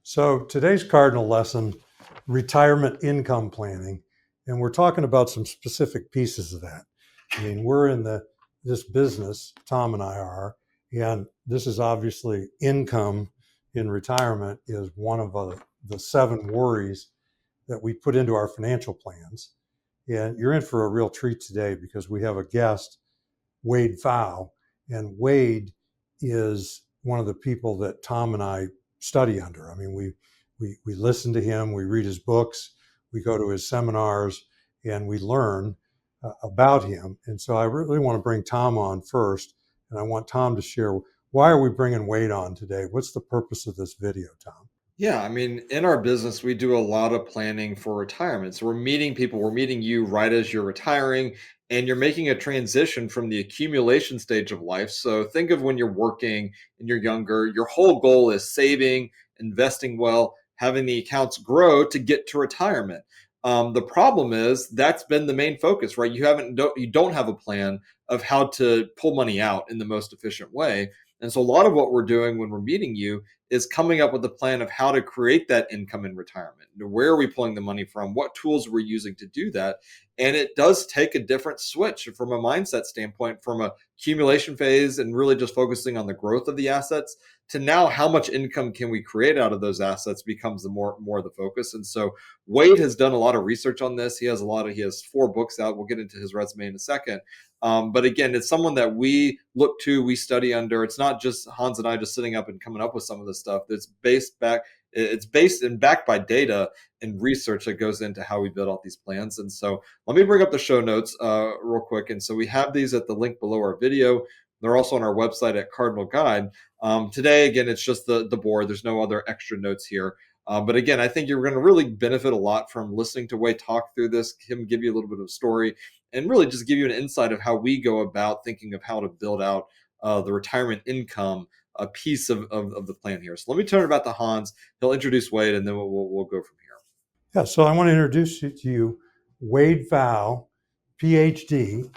So today's Cardinal Lesson, retirement income planning, and we're talking about some specific pieces of that. I mean, we're in this business, Tom and I are, and this is obviously income in retirement is one of the seven worries that we put into our financial plans. And you're in for a real treat today because we have a guest, Wade Pfau, and Wade is one of the people that Tom and I study under. I mean, we listen to him, we read his books, we go to his seminars, and we learn about him. And so I really want to bring Tom on first, and I want Tom to share why are we bringing Wade on today? What's the purpose of this video, Tom? Yeah, I mean, in our business, we do a lot of planning for retirement. So we're meeting people, we're meeting you right as you're retiring, and you're making a transition from the accumulation stage of life. So think of when you're working and you're younger, your whole goal is saving, investing well, having the accounts grow to get to retirement. The problem is that's been the main focus, right? You don't have a plan of how to pull money out in the most efficient way. And so a lot of what we're doing when we're meeting you is coming up with a plan of how to create that income in retirement. Where are we pulling the money from? What tools we're using to do that? And it does take a different switch from a mindset standpoint, from a accumulation phase and really just focusing on the growth of the assets to now how much income can we create out of those assets becomes the more the focus. And so Wade has done a lot of research on this. He has 4 books out. We'll get into his resume in a second. But again, it's someone that we look to, we study under. It's not just Hans and I just sitting up and coming up with some of this stuff. It's based and backed by data and research that goes into how we build out these plans. And so let me bring up the show notes real quick. And so we have these at the link below our video. They're also on our website at Cardinal Guide. Today, again, it's just the board. There's no other extra notes here. But again, I think you're going to really benefit a lot from listening to Wade talk through this, him give you a little bit of a story, and really just give you an insight of how we go about thinking of how to build out the retirement income a piece of the plan here. So let me turn it back to Hans. He'll introduce Wade, and then we'll go from here. Yeah, so I want to introduce you to you, Wade Pfau, PhD,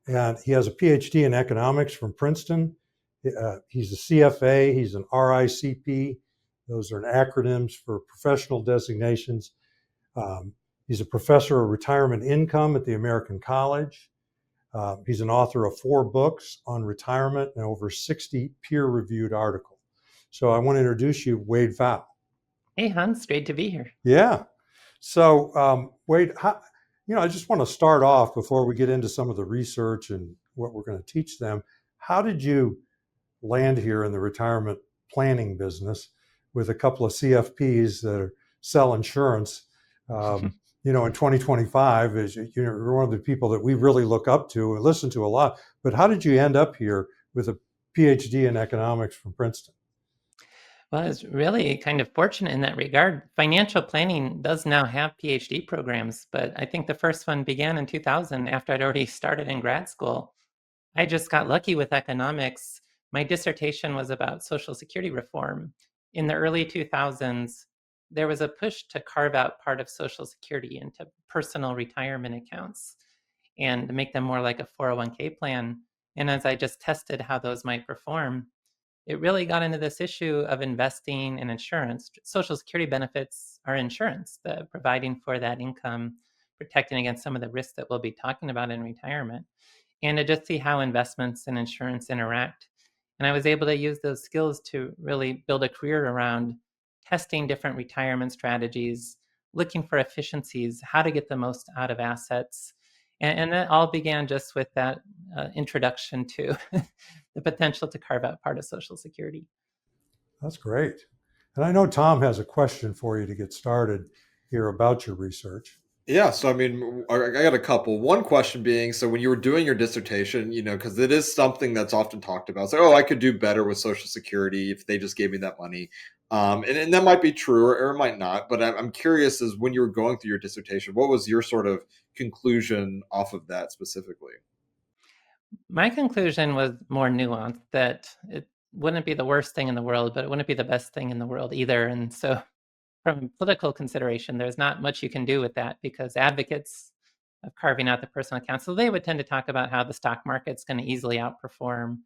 and he has a PhD in economics from Princeton. He's a CFA, he's an RICP. Those are acronyms for professional designations. He's a professor of retirement income at the American College. He's an author of 4 books on retirement and over 60 peer-reviewed articles. So I want to introduce you, Wade Pfau. Hey, Hans, great to be here. Yeah. So, Wade, I just want to start off before we get into some of the research and what we're going to teach them. How did you land here in the retirement planning business with a couple of CFPs that sell insurance? In 2025, you're one of the people that we really look up to and listen to a lot. But how did you end up here with a PhD in economics from Princeton? Well, it's really kind of fortunate in that regard. Financial planning does now have PhD programs, but I think the first one began in 2000 after I'd already started in grad school. I just got lucky with economics. My dissertation was about Social Security reform. In the early 2000s, there was a push to carve out part of Social Security into personal retirement accounts and to make them more like a 401k plan. And as I just tested how those might perform, it really got into this issue of investing in insurance. Social Security benefits are insurance, the providing for that income, protecting against some of the risks that we'll be talking about in retirement, and to just see how investments and insurance interact. And I was able to use those skills to really build a career around testing different retirement strategies, looking for efficiencies, how to get the most out of assets. And that all began just with that introduction to the potential to carve out part of Social Security. That's great. And I know Tom has a question for you to get started here about your research. Yeah, so I mean, I got a couple. One question being, so when you were doing your dissertation, because it is something that's often talked about. It's like, oh, I could do better with Social Security if they just gave me that money. And that might be true or it might not. But I'm curious, is when you were going through your dissertation, what was your sort of conclusion off of that specifically? My conclusion was more nuanced, that it wouldn't be the worst thing in the world, but it wouldn't be the best thing in the world either. And so from political consideration, there's not much you can do with that because advocates of carving out the personal account, so they would tend to talk about how the stock market's going to easily outperform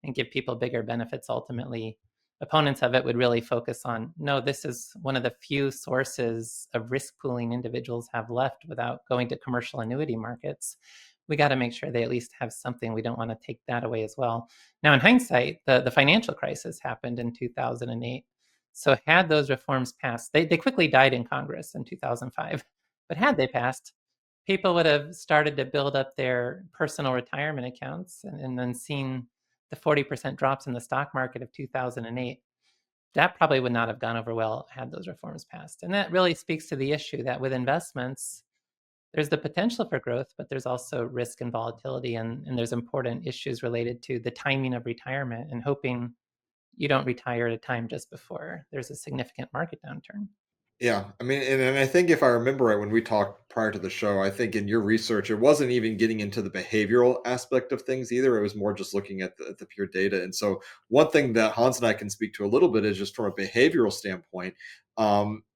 and give people bigger benefits ultimately. opponents of it would really focus on, no, this is one of the few sources of risk pooling individuals have left without going to commercial annuity markets. We got to make sure they at least have something. We don't want to take that away as well. Now, in hindsight, the financial crisis happened in 2008. So had those reforms passed, they quickly died in Congress in 2005. But had they passed, people would have started to build up their personal retirement accounts and then seen the 40% drops in the stock market of 2008. That probably would not have gone over well had those reforms passed. And that really speaks to the issue that with investments, there's the potential for growth, but there's also risk and volatility. And there's important issues related to the timing of retirement and hoping you don't retire at a time just before there's a significant market downturn. Yeah, I mean, and I think if I remember right when we talked prior to the show, I think in your research, it wasn't even getting into the behavioral aspect of things either. It was more just looking at the pure data. And so, one thing that Hans and I can speak to a little bit is just from a behavioral standpoint.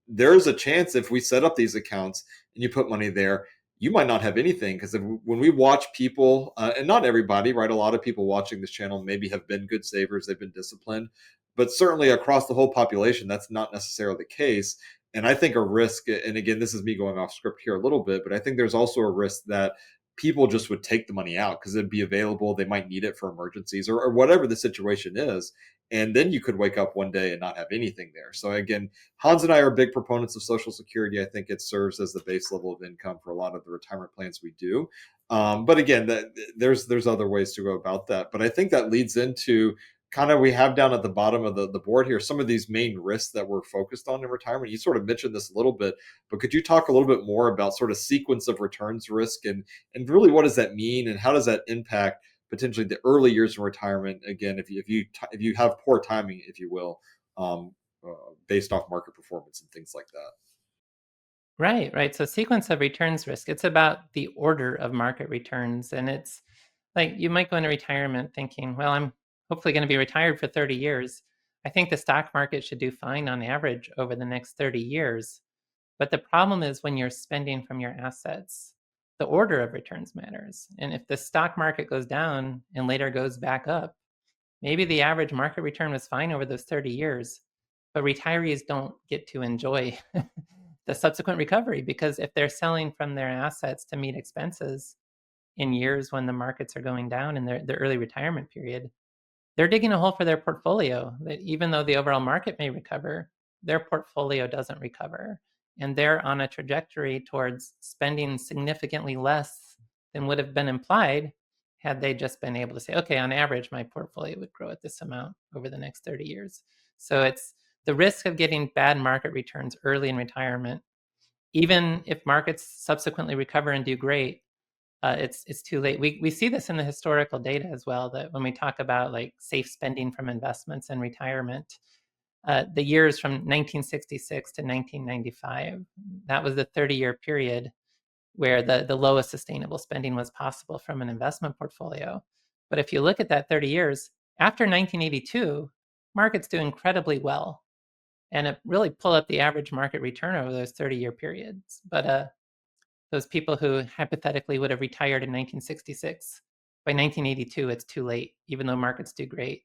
There is a chance if we set up these accounts and you put money there, you might not have anything because when we watch people, and not everybody, right? A lot of people watching this channel maybe have been good savers, they've been disciplined, but certainly across the whole population, that's not necessarily the case. And I think a risk, and again, this is me going off script here a little bit, but I think there's also a risk that people just would take the money out because it'd be available. They might need it for emergencies or whatever the situation is. And then you could wake up one day and not have anything there. So again, Hans and I are big proponents of Social Security. I think it serves as the base level of income for a lot of the retirement plans we do. But again, there's other ways to go about that. But I think that leads into kind of we have down at the bottom of the board here some of these main risks that we're focused on in retirement. You sort of mentioned this a little bit, but could you talk a little bit more about sort of sequence of returns risk and really what does that mean and how does that impact potentially the early years in retirement? Again, if you have poor timing, if you will, um, based off market performance and things like that. Right. So sequence of returns risk, it's about the order of market returns. And it's like you might go into retirement thinking, well, I'm hopefully going to be retired for 30 years. I think the stock market should do fine on average over the next 30 years. But the problem is when you're spending from your assets, the order of returns matters. And if the stock market goes down and later goes back up, maybe the average market return was fine over those 30 years, but retirees don't get to enjoy the subsequent recovery because if they're selling from their assets to meet expenses in years when the markets are going down in their early retirement period, they're digging a hole for their portfolio that even though the overall market may recover, their portfolio doesn't recover. And they're on a trajectory towards spending significantly less than would have been implied had they just been able to say, okay, on average, my portfolio would grow at this amount over the next 30 years. So it's the risk of getting bad market returns early in retirement, even if markets subsequently recover and do great, it's too late. We see this in the historical data as well, that when we talk about like safe spending from investments and retirement, the years from 1966 to 1995, that was the 30-year period where the lowest sustainable spending was possible from an investment portfolio. But if you look at that 30 years, after 1982, markets do incredibly well. And it really pull up the average market return over those 30-year periods. But those people who hypothetically would have retired in 1966, by 1982, it's too late. Even though markets do great,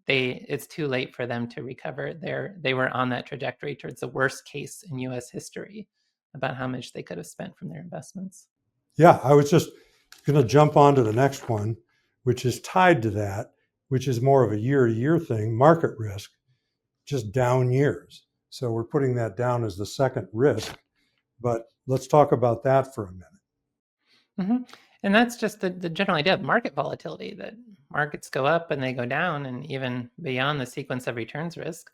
it's too late for them to recover. They were on that trajectory towards the worst case in U.S. history about how much they could have spent from their investments. Yeah, I was just going to jump on to the next one, which is tied to that, which is more of a year-to-year thing, market risk, just down years. So we're putting that down as the second risk. But let's talk about that for a minute. Mm-hmm. And that's just the general idea of market volatility, that markets go up and they go down, and even beyond the sequence of returns risk,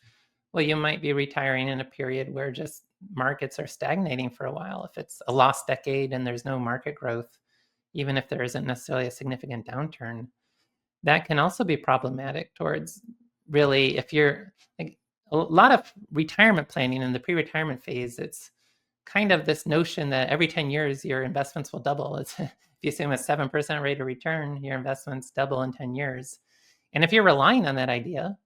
well, you might be retiring in a period where just markets are stagnating for a while. If it's a lost decade and there's no market growth, even if there isn't necessarily a significant downturn, that can also be problematic towards really, if you're like a lot of retirement planning in the pre-retirement phase, it's kind of this notion that every 10 years your investments will double. It's if you assume a 7% rate of return, your investments double in 10 years. And if you're relying on that idea,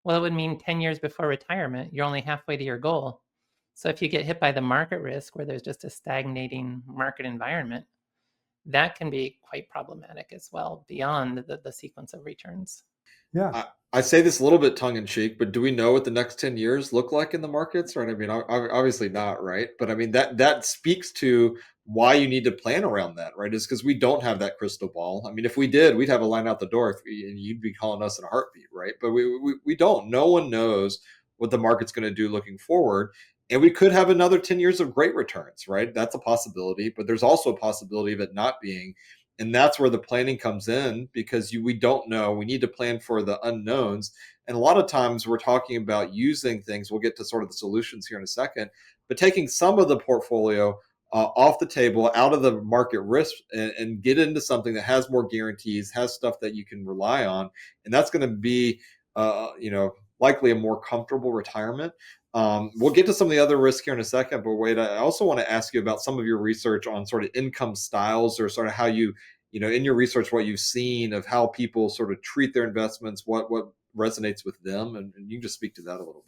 well, it would mean 10 years before retirement, you're only halfway to your goal. So if you get hit by the market risk where there's just a stagnating market environment, that can be quite problematic as well beyond the sequence of returns. Yeah. I say this a little bit tongue in cheek, but do we know what the next 10 years look like in the markets? Right. I mean, obviously not. Right. But I mean, that speaks to why you need to plan around that. Right. Is because we don't have that crystal ball. I mean, if we did, we'd have a line out the door and you'd be calling us in a heartbeat. Right. But we don't. No one knows what the market's going to do looking forward. And we could have another 10 years of great returns. Right. That's a possibility. But there's also a possibility of it not being, and that's where the planning comes in, because we don't know. We need to plan for the unknowns. And a lot of times we're talking about using things, we'll get to sort of the solutions here in a second, but taking some of the portfolio off the table, out of the market risk, and get into something that has more guarantees, has stuff that you can rely on. And that's going to be likely a more comfortable retirement. We'll get to some of the other risks here in a second, but Wade, I also want to ask you about some of your research on sort of income styles, or sort of how in your research, what you've seen of how people sort of treat their investments, what resonates with them, and you can just speak to that a little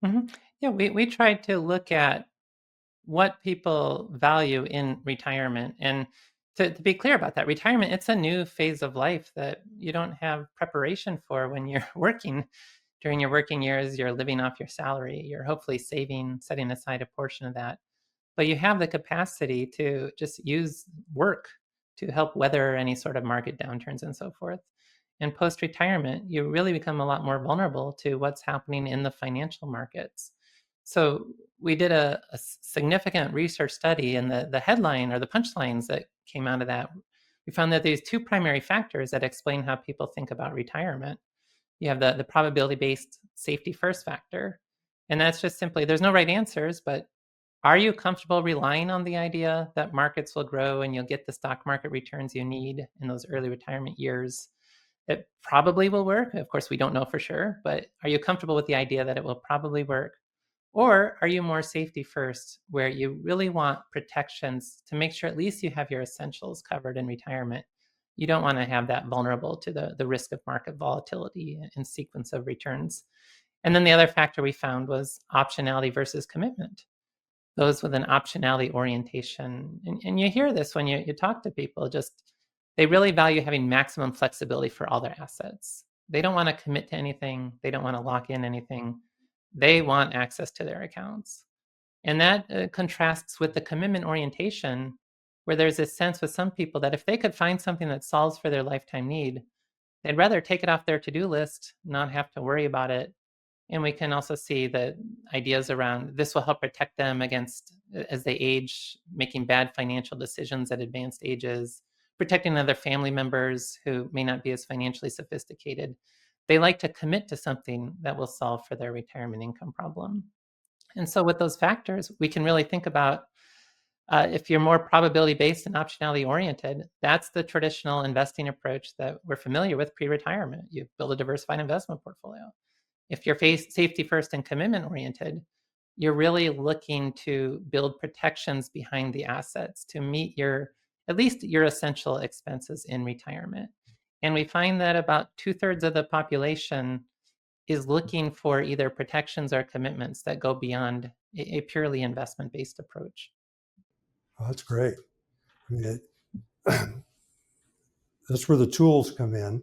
bit. Yeah, we tried to look at what people value in retirement. And to be clear about that, retirement, it's a new phase of life that you don't have preparation for when you're working. During your working years, you're living off your salary. You're hopefully saving, setting aside a portion of that. But you have the capacity to just use work to help weather any sort of market downturns and so forth. And post retirement, you really become a lot more vulnerable to what's happening in the financial markets. So we did a significant research study, and the headline or the punchlines that came out of that, we found that there's two primary factors that explain how people think about retirement. You have the probability-based safety first factor, and that's just simply there's no right answers, but are you comfortable relying on the idea that markets will grow and you'll get the stock market returns you need in those early retirement years? It probably will work. Of course, we don't know for sure, but are you comfortable with the idea that it will probably work? Or are you more safety first, where you really want protections to make sure at least you have your essentials covered in retirement? You don't want to have that vulnerable to the risk of market volatility and sequence of returns. And then the other factor we found was optionality versus commitment. Those with an optionality orientation, and you hear this when you talk to people, just they really value having maximum flexibility for all their assets. They don't want to commit to anything. They don't want to lock in anything. They want access to their accounts. And that contrasts with the commitment orientation, where there's this sense with some people that if they could find something that solves for their lifetime need, they'd rather take it off their to-do list, not have to worry about it. And we can also see the ideas around this will help protect them against, as they age, making bad financial decisions at advanced ages, protecting other family members who may not be as financially sophisticated. They like to commit to something that will solve for their retirement income problem. And so with those factors, we can really think about if you're more probability based and optionality oriented, that's the traditional investing approach that we're familiar with pre-retirement. You build a diversified investment portfolio. If you're safety first and commitment oriented, you're really looking to build protections behind the assets to meet at least your essential expenses in retirement. And we find that about 2/3 of the population is looking for either protections or commitments that go beyond a purely investment based approach. Oh, that's great. I mean, that's where the tools come in.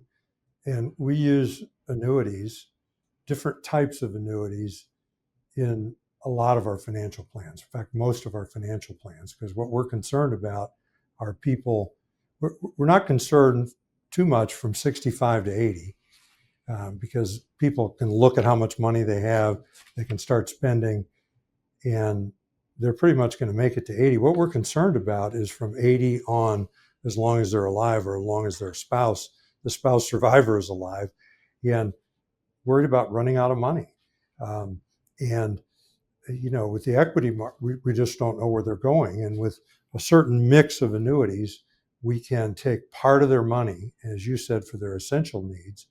And we use annuities, different types of annuities, in a lot of our financial plans. In fact, most of our financial plans, because what we're concerned about are people, we're not concerned too much from 65 to 80, because people can look at how much money they have, they can start spending, and they're pretty much going to make it to 80. What we're concerned about is from 80 on, as long as they're alive or as long as the spouse survivor is alive, and worried about running out of money. And with the equity market, we just don't know where they're going. And with a certain mix of annuities, we can take part of their money, as you said, for their essential needs,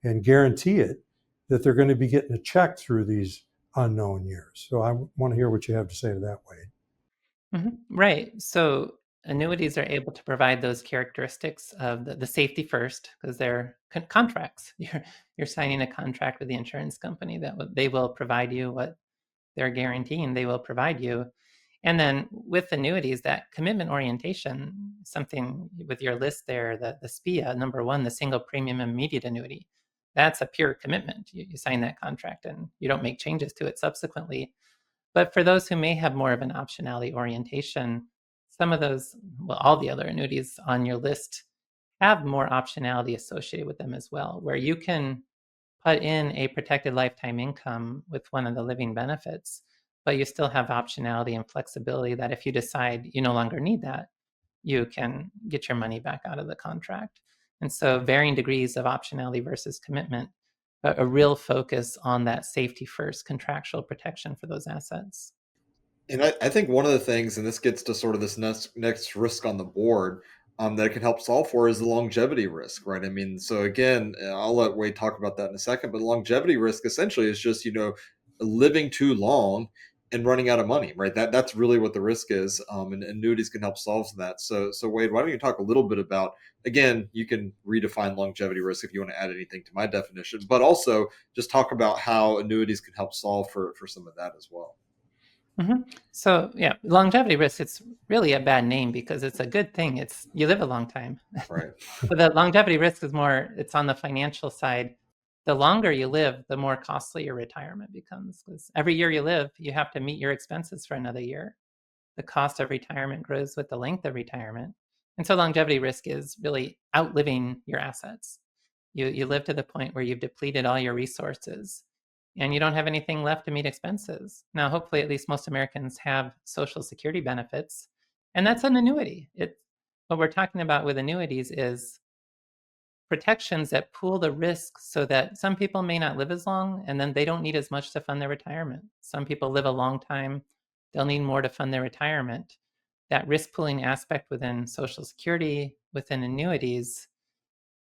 and guarantee it that they're going to be getting a check through these unknown years. So I want to hear what you have to say to that, Wade. Right. So annuities are able to provide those characteristics of the safety first, because they're contracts. You're signing a contract with the insurance company that they will provide you what they're guaranteeing they will provide you. And then with annuities, that commitment orientation, something with your list there, the SPIA, number one, the single premium immediate annuity. that's a pure commitment. You sign that contract and you don't make changes to it subsequently. But for those who may have more of an optionality orientation, some of those, well, all the other annuities on your list have more optionality associated with them as well, where you can put in a protected lifetime income with one of the living benefits, but you still have optionality and flexibility that if you decide you no longer need that, you can get your money back out of the contract. And so varying degrees of optionality versus commitment, but a real focus on that safety first contractual protection for those assets. And I think one of the things, and this gets to sort of this next risk on the board, that it can help solve for is the longevity risk, right? I mean, so again, I'll let Wade talk about that in a second, but longevity risk essentially is just, living too long and running out of money, right? That's really what the risk is, and annuities can help solve that. So Wade, why don't you talk a little bit about, again, you can redefine longevity risk if you want to add anything to my definition, but also just talk about how annuities can help solve for some of that as well. So yeah, longevity risk, it's really a bad name because it's a good thing. It's you live a long time. Right. But the longevity risk is more, it's on the financial side. The longer you live, the more costly your retirement becomes because every year you live, you have to meet your expenses for another year. The cost of retirement grows with the length of retirement. And so longevity risk is really outliving your assets. You live to the point where you've depleted all your resources and you don't have anything left to meet expenses. Now, hopefully, at least most Americans have Social Security benefits, and that's an annuity. What we're talking about with annuities is protections that pool the risk so that some people may not live as long and then they don't need as much to fund their retirement. Some people live a long time, they'll need more to fund their retirement. That risk pooling aspect within Social Security, within annuities,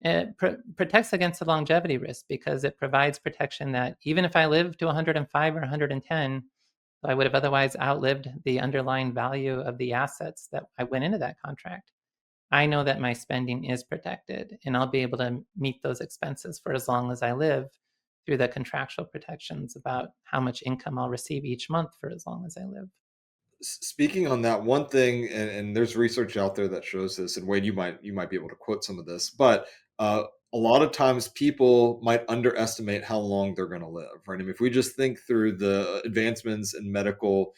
it protects against the longevity risk because it provides protection that even if I live to 105 or 110, I would have otherwise outlived the underlying value of the assets that I went into that contract. I know that my spending is protected and I'll be able to meet those expenses for as long as I live through the contractual protections about how much income I'll receive each month for as long as I live. Speaking on that one thing, and there's research out there that shows this, and Wade, you might be able to quote some of this, but a lot of times people might underestimate how long they're going to live, right? I mean, if we just think through the advancements in medical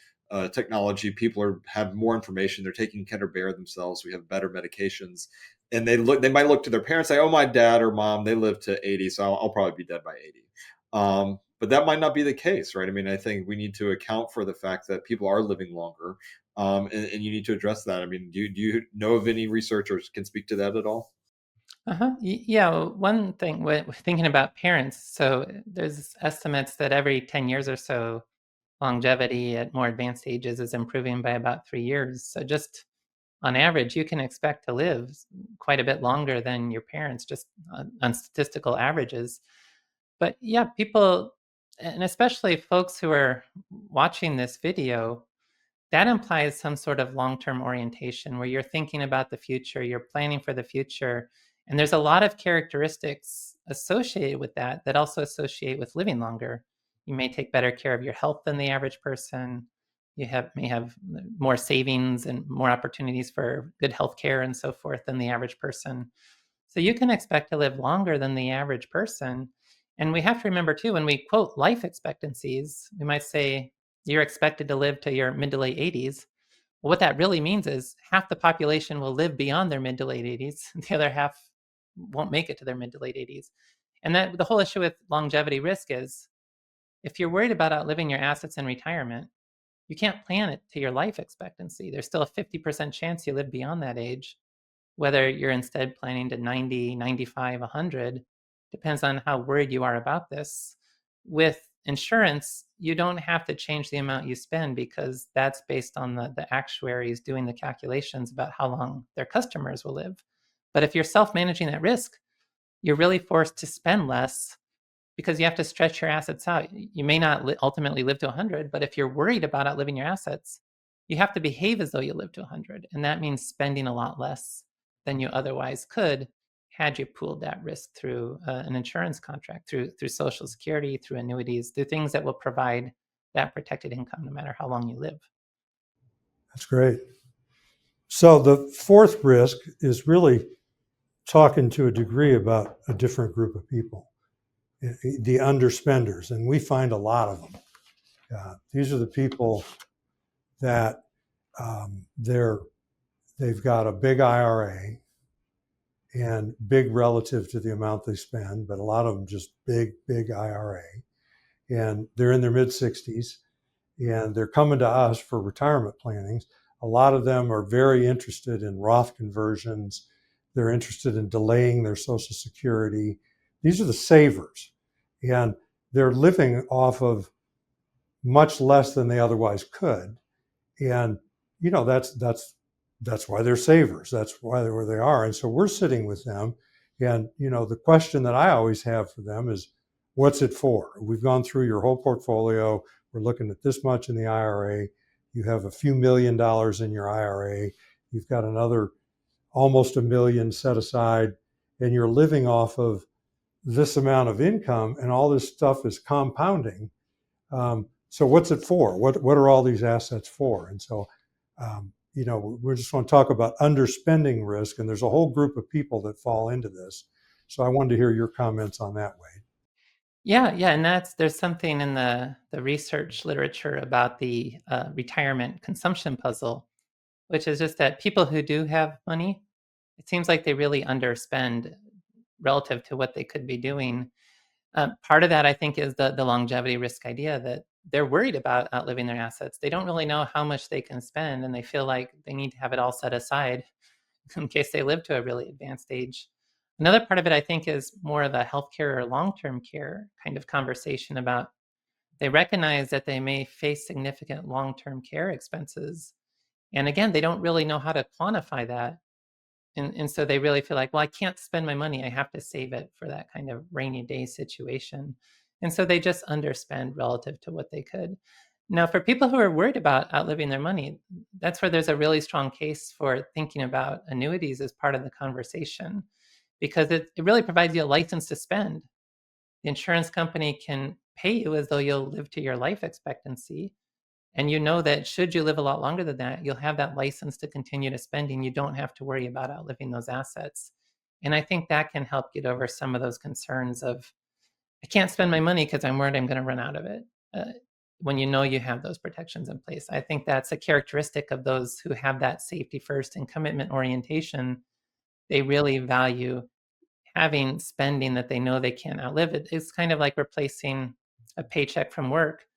technology, people have more information, they're taking care of themselves, we have better medications, and they might look to their parents, say, "Oh, my dad or mom, they lived to 80, so I'll probably be dead by 80." But that might not be the case, right? I mean, I think we need to account for the fact that people are living longer, and you need to address that. I mean, do you know of any researchers can speak to that at all? Yeah, well, one thing, thinking about parents, so there's estimates that every 10 years or so, longevity at more advanced ages is improving by about 3 years. So just on average, you can expect to live quite a bit longer than your parents, just on statistical averages. But yeah, people, and especially folks who are watching this video, that implies some sort of long-term orientation where you're thinking about the future, you're planning for the future. And there's a lot of characteristics associated with that that also associate with living longer. You may take better care of your health than the average person. May have more savings and more opportunities for good health care and so forth than the average person. So you can expect to live longer than the average person. And we have to remember too, when we quote life expectancies, we might say you're expected to live to your mid to late 80s. Well, what that really means is half the population will live beyond their mid to late 80s, and the other half won't make it to their mid to late 80s. And that the whole issue with longevity risk is if you're worried about outliving your assets in retirement, you can't plan it to your life expectancy. There's still a 50% chance you live beyond that age. Whether you're instead planning to 90, 95, 100, depends on how worried you are about this. With insurance, you don't have to change the amount you spend because that's based on the actuaries doing the calculations about how long their customers will live. But if you're self-managing that risk, you're really forced to spend less because you have to stretch your assets out. You may not ultimately live to 100, but if you're worried about outliving your assets, you have to behave as though you live to 100. And that means spending a lot less than you otherwise could had you pooled that risk through an insurance contract, through Social Security, through annuities, through things that will provide that protected income no matter how long you live. That's great. So the fourth risk is really talking to a degree about a different group of people. the underspenders, and we find a lot of them. These are the people that they've got a big IRA and big relative to the amount they spend, but a lot of them just big IRA, and they're in their mid 60s, and they're coming to us for retirement plannings. A lot of them are very interested in Roth conversions. They're interested in delaying their Social Security. These are the savers, and they're living off of much less than they otherwise could. And that's why they're savers. That's why they're where they are. And so we're sitting with them, and the question that I always have for them is, what's it for? We've gone through your whole portfolio. We're looking at this much in the IRA. You have a few $1 million in your IRA. You've got another almost $1 million set aside, and you're living off of this amount of income, and all this stuff is compounding. So what's it for? What are all these assets for? And so, we just want to talk about underspending risk, and there's a whole group of people that fall into this. So I wanted to hear your comments on that, Wade. Yeah, and there's something in the research literature about the retirement consumption puzzle, which is just that people who do have money, it seems like they really underspend relative to what they could be doing. Part of that, I think, is the longevity risk idea that they're worried about outliving their assets. They don't really know how much they can spend, and they feel like they need to have it all set aside in case they live to a really advanced age. Another part of it, I think, is more of a healthcare or long-term care kind of conversation about they recognize that they may face significant long-term care expenses. And again, they don't really know how to quantify that. And so they really feel like, well, I can't spend my money. I have to save it for that kind of rainy day situation. And so they just underspend relative to what they could. Now, for people who are worried about outliving their money, that's where there's a really strong case for thinking about annuities as part of the conversation, because it really provides you a license to spend. The insurance company can pay you as though you'll live to your life expectancy. And you know that should you live a lot longer than that, you'll have that license to continue to spending. You don't have to worry about outliving those assets. And I think that can help get over some of those concerns of, I can't spend my money because I'm worried I'm going to run out of it. When you know you have those protections in place, I think that's a characteristic of those who have that safety first and commitment orientation. They really value having spending that they know they can't outlive. It's kind of like replacing a paycheck from work.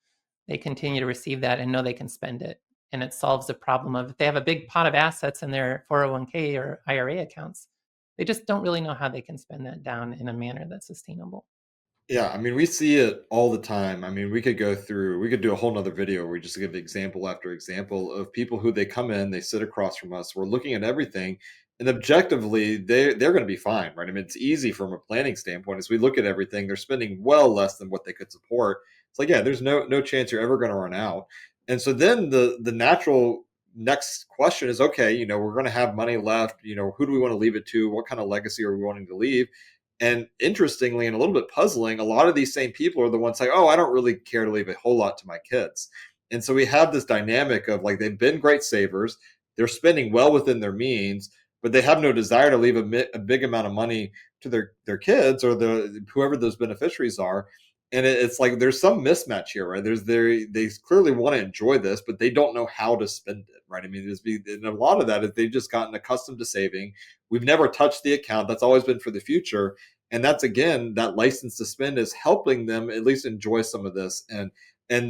They continue to receive that and know they can spend it. And it solves the problem of if they have a big pot of assets in their 401k or IRA accounts, they just don't really know how they can spend that down in a manner that's sustainable. Yeah, I mean, we see it all the time. I mean, we could do a whole nother video where we just give example after example of people who they come in, they sit across from us, we're looking at everything, and objectively, they're going to be fine, right? I mean, it's easy from a planning standpoint. As we look at everything, they're spending well less than what they could support. It's like, yeah, there's no chance you're ever going to run out. And so then the natural next question is, okay, we're going to have money left. Who do we want to leave it to? What kind of legacy are we wanting to leave? And interestingly, and a little bit puzzling, a lot of these same people are the ones saying, "Oh, I don't really care to leave a whole lot to my kids." And so we have this dynamic of like they've been great savers, they're spending well within their means, but they have no desire to leave a big amount of money to their kids or the whoever those beneficiaries are. And it's like there's some mismatch here, right? They clearly want to enjoy this, but they don't know how to spend it, right? I mean, and a lot of that is they've just gotten accustomed to saving. We've never touched the account. That's always been for the future. And that's again, that license to spend is helping them at least enjoy some of this. And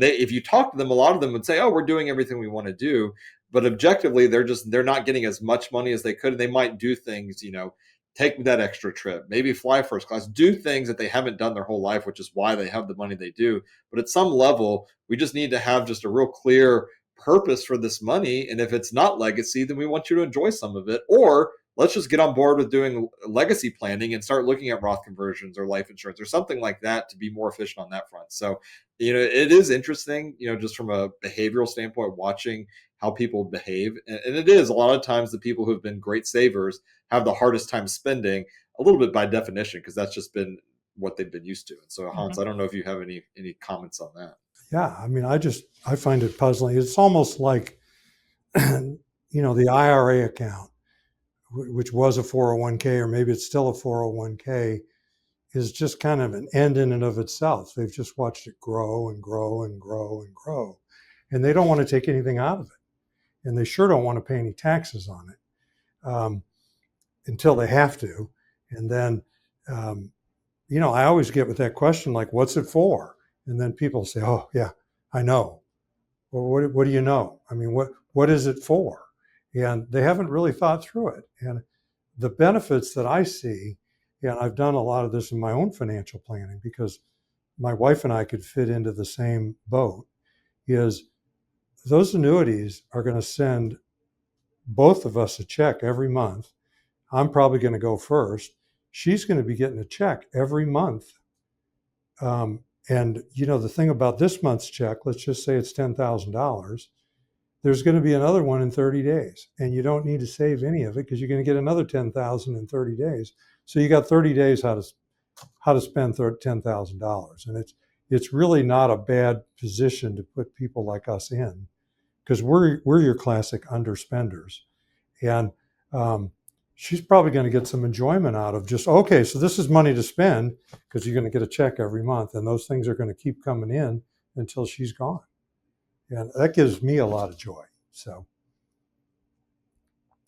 they, if you talk to them, a lot of them would say, "Oh, we're doing everything we want to do," but objectively, they're not getting as much money as they could. And they might do things, take that extra trip, maybe fly first class, do things that they haven't done their whole life, which is why they have the money they do. But at some level, we just need to have just a real clear purpose for this money. And if it's not legacy, then we want you to enjoy some of it. Or let's just get on board with doing legacy planning and start looking at Roth conversions or life insurance or something like that to be more efficient on that front. So, it is interesting, just from a behavioral standpoint, watching how people behave. And it is a lot of times the people who've been great savers have the hardest time spending a little bit by definition, because that's just been what they've been used to. And so, Hans, I don't know if you have any comments on that. Yeah, I mean, I find it puzzling. It's almost like, the IRA account, which was a 401k, or maybe it's still a 401k, is just kind of an end in and of itself. They've just watched it grow and grow and grow and grow, and they don't want to take anything out of it, and they sure don't want to pay any taxes on it until they have to. And then, I always get with that question like, "What's it for?" And then people say, "Oh, yeah, I know." Well, what do you know? I mean, what is it for? And they haven't really thought through it. And the benefits that I see, and I've done a lot of this in my own financial planning because my wife and I could fit into the same boat, is those annuities are going to send both of us a check every month. I'm probably going to go first. She's going to be getting a check every month. And the thing about this month's check, let's just say it's $10,000. There's going to be another one in 30 days, and you don't need to save any of it because you're going to get another 10,000 in 30 days. So you got 30 days how to spend $10,000, and it's really not a bad position to put people like us in, because we're your classic underspenders, and she's probably going to get some enjoyment out of just, okay, so this is money to spend because you're going to get a check every month, and those things are going to keep coming in until she's gone. And that gives me a lot of joy. So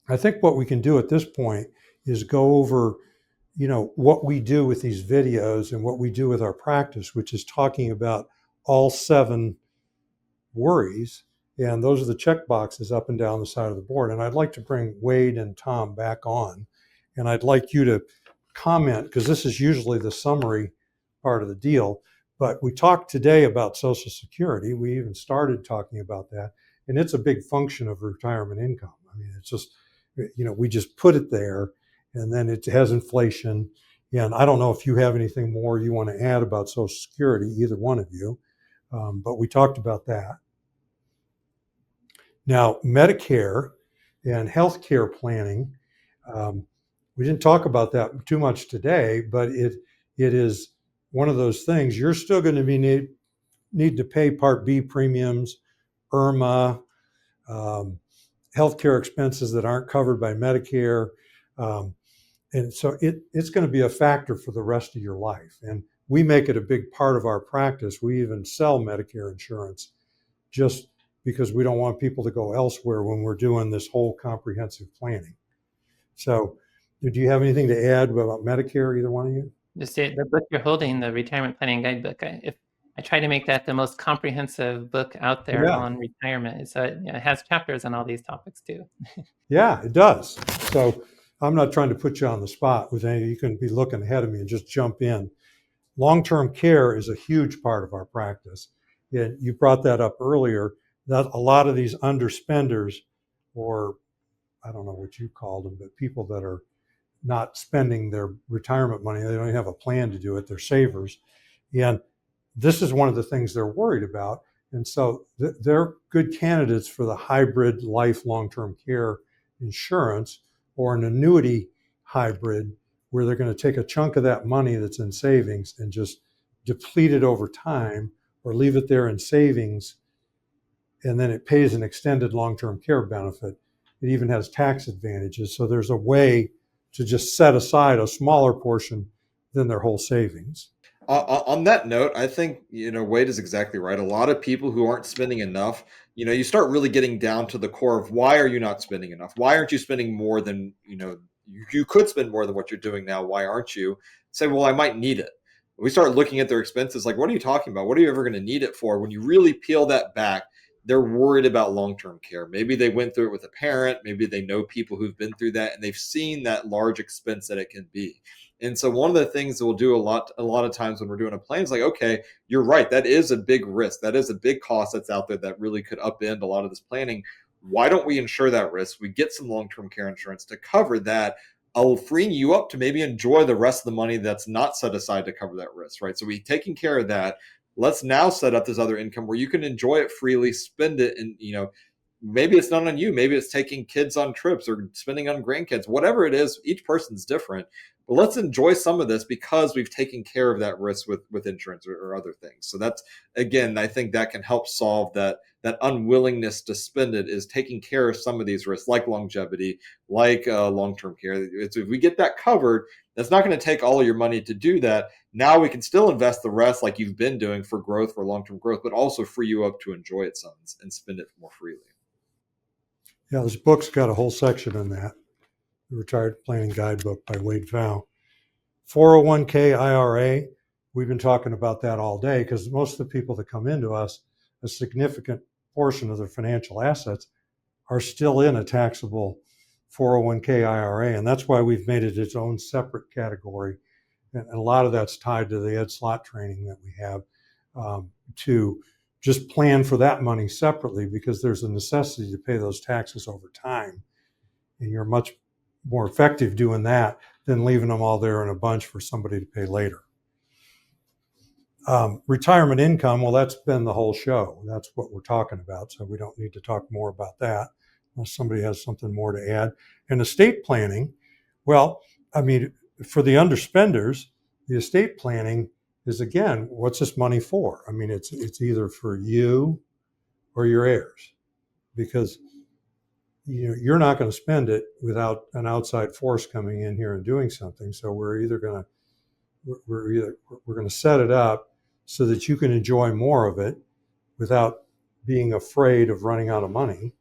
I think what we can do at this point is go over, what we do with these videos and what we do with our practice, which is talking about all 7 worries. And those are the check boxes up and down the side of the board. And I'd like to bring Wade and Tom back on. And I'd like you to comment, because this is usually the summary part of the deal. But we talked today about Social Security. We even started talking about that. And it's a big function of retirement income. I mean, it's just, we just put it there, and then it has inflation. And I don't know if you have anything more you want to add about Social Security, either one of you. But we talked about that. Now, Medicare and healthcare planning, we didn't talk about that too much today, but it is one of those things. You're still going to be need to pay Part B premiums, IRMA, healthcare expenses that aren't covered by Medicare. And so it's going to be a factor for the rest of your life. And we make it a big part of our practice. We even sell Medicare insurance just because we don't want people to go elsewhere when we're doing this whole comprehensive planning. So, do you have anything to add about Medicare, either one of you? Just the book you're holding, the Retirement Planning Guidebook. I try to make that the most comprehensive book out there on retirement. So it has chapters on all these topics too. Yeah, it does. So I'm not trying to put you on the spot with any. You can be looking ahead of me and just jump in. Long-term care is a huge part of our practice. And you brought that up earlier, that a lot of these underspenders, or I don't know what you called them, but people that are not spending their retirement money, they don't even have a plan to do it, they're savers. And this is one of the things they're worried about. And so they're good candidates for the hybrid life long-term care insurance, or an annuity hybrid, where they're going to take a chunk of that money that's in savings and just deplete it over time, or leave it there in savings, and then it pays an extended long-term care benefit. It even has tax advantages. So there's a way to just set aside a smaller portion than their whole savings. On that note, I think, Wade is exactly right. A lot of people who aren't spending enough, you start really getting down to the core of, why are you not spending enough? Why aren't you spending more than, you could spend more than what you're doing now? Why aren't you? Say, well, I might need it. We start looking at their expenses like, what are you talking about? What are you ever going to need it for? When you really peel that back, they're worried about long-term care. Maybe they went through it with a parent. Maybe they know people who've been through that, and they've seen that large expense that it can be. And so one of the things that we'll do a lot of times when we're doing a plan is like, okay, you're right. That is a big risk. That is a big cost that's out there that really could upend a lot of this planning. Why don't we insure that risk? We get some long-term care insurance to cover that, freeing you up to maybe enjoy the rest of the money that's not set aside to cover that risk, right? So we taking care of that. Let's now set up this other income where you can enjoy it freely, spend it, and maybe it's not on you. Maybe it's taking kids on trips or spending on grandkids. Whatever it is, each person's different. but let's enjoy some of this because we've taken care of that risk with insurance or other things. So that's, again, I think that can help solve that unwillingness to spend it, is taking care of some of these risks like longevity, like long-term care. If we get that covered, that's not going to take all of your money to do that. Now we can still invest the rest like you've been doing for growth, for long-term growth, but also free you up to enjoy it some and spend it more freely. Yeah, this book's got a whole section on that. The Retired Planning Guidebook by Wade Pfau. 401k IRA, we've been talking about that all day because most of the people that come into us, a significant portion of their financial assets are still in a taxable 401k IRA. And that's why we've made it its own separate category. And a lot of that's tied to the Ed Slott training that we have, to just plan for that money separately, because there's a necessity to pay those taxes over time. And you're much more effective doing that than leaving them all there in a bunch for somebody to pay later. Retirement income, well, that's been the whole show. That's what we're talking about. So we don't need to talk more about that unless somebody has something more to add. And estate planning, well, I mean, for the underspenders, the estate planning is, again, what's this money for? I mean, it's either for you or your heirs, because you're not going to spend it without an outside force coming in here and doing something. So we're going to set it up so that you can enjoy more of it without being afraid of running out of money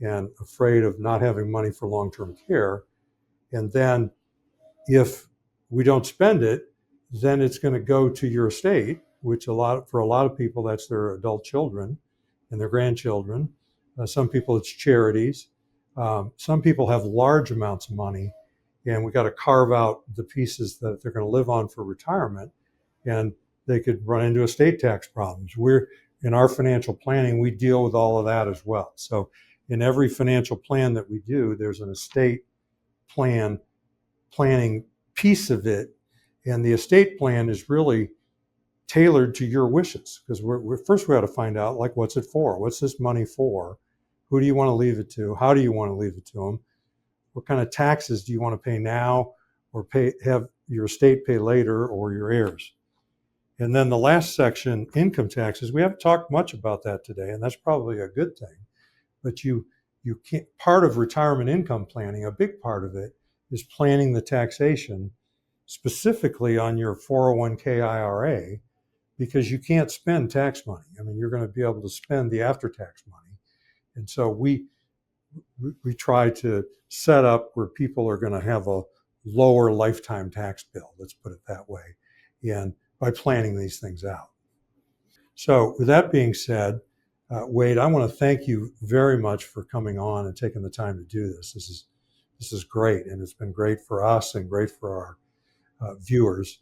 and afraid of not having money for long-term care. And then if we don't spend it, then it's going to go to your estate, which for a lot of people, that's their adult children and their grandchildren. Some people, it's charities. Some people have large amounts of money, and we got to carve out the pieces that they're going to live on for retirement, and they could run into estate tax problems. In our financial planning, we deal with all of that as well. So in every financial plan that we do, there's an estate planning piece of it, and the estate plan is really tailored to your wishes, because first we got to find out, like, what's it for? What's this money for? Who do you want to leave it to? How do you want to leave it to them? What kind of taxes do you want to pay now, or have your estate pay later, or your heirs? And then the last section, income taxes, we haven't talked much about that today, and that's probably a good thing. But you can't, part of retirement income planning, a big part of it, is planning the taxation specifically on your 401k IRA, because you can't spend tax money. I mean, you're going to be able to spend the after-tax money. And so we try to set up where people are going to have a lower lifetime tax bill, let's put it that way, and by planning these things out. So with that being said, Wade, I want to thank you very much for coming on and taking the time to do this. This is great, and it's been great for us and great for our viewers.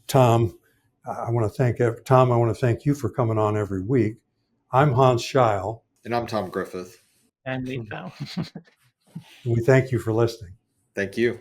Tom, I want to thank you for coming on every week. I'm Hans Scheil. And I'm Tom Griffith. And we found. We thank you for listening. Thank you.